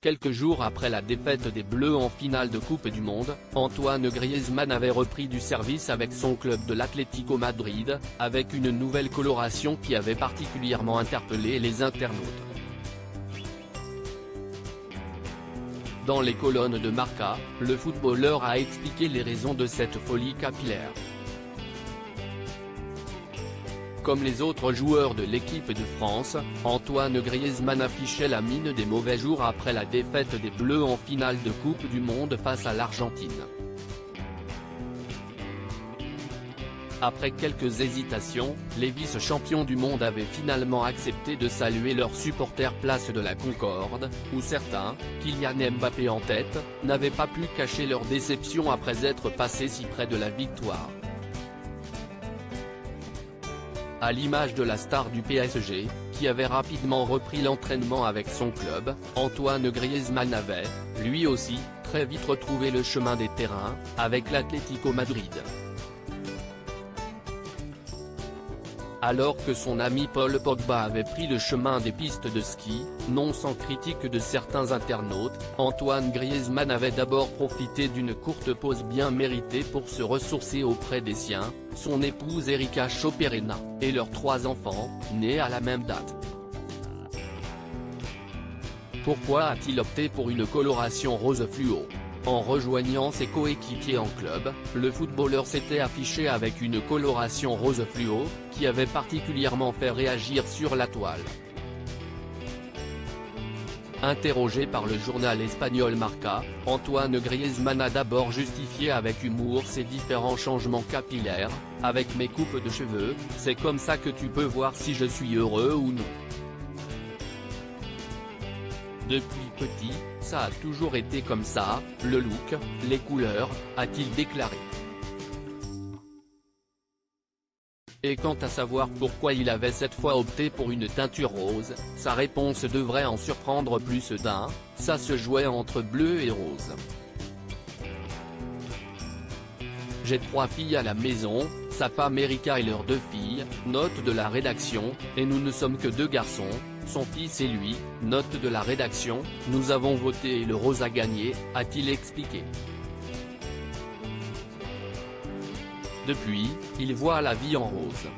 Quelques jours après la défaite des Bleus en finale de Coupe du Monde, Antoine Griezmann avait repris du service avec son club de l'Atlético Madrid, avec une nouvelle coloration qui avait particulièrement interpellé les internautes. Dans les colonnes de Marca, le footballeur a expliqué les raisons de cette folie capillaire. Comme les autres joueurs de l'équipe de France, Antoine Griezmann affichait la mine des mauvais jours après la défaite des Bleus en finale de Coupe du Monde face à l'Argentine. Après quelques hésitations, les vice-champions du monde avaient finalement accepté de saluer leurs supporters place de la Concorde, où certains, Kylian Mbappé en tête, n'avaient pas pu cacher leur déception après être passés si près de la victoire. À l'image de la star du PSG, qui avait rapidement repris l'entraînement avec son club, Antoine Griezmann avait, lui aussi, très vite retrouvé le chemin des terrains, avec l'Atlético Madrid. Alors que son ami Paul Pogba avait pris le chemin des pistes de ski, non sans critique de certains internautes, Antoine Griezmann avait d'abord profité d'une courte pause bien méritée pour se ressourcer auprès des siens, son épouse Erika Choperena, et leurs 3 enfants, nés à la même date. Pourquoi a-t-il opté pour une coloration rose fluo ? En rejoignant ses coéquipiers en club, le footballeur s'était affiché avec une coloration rose fluo, qui avait particulièrement fait réagir sur la toile. Interrogé par le journal espagnol Marca, Antoine Griezmann a d'abord justifié avec humour ses différents changements capillaires. « Avec mes coupes de cheveux, c'est comme ça que tu peux voir si je suis heureux ou non. Depuis petit, ça a toujours été comme ça, le look, les couleurs », a-t-il déclaré. Et quant à savoir pourquoi il avait cette fois opté pour une teinture rose, sa réponse devrait en surprendre plus d'un, ça se jouait entre bleu et rose. « J'ai 3 filles à la maison, sa femme Erika et leurs 2 filles, note de la rédaction, et nous ne sommes que 2 garçons, son fils et lui, note de la rédaction, nous avons voté et le rose a gagné », a-t-il expliqué. Depuis, il voit la vie en rose.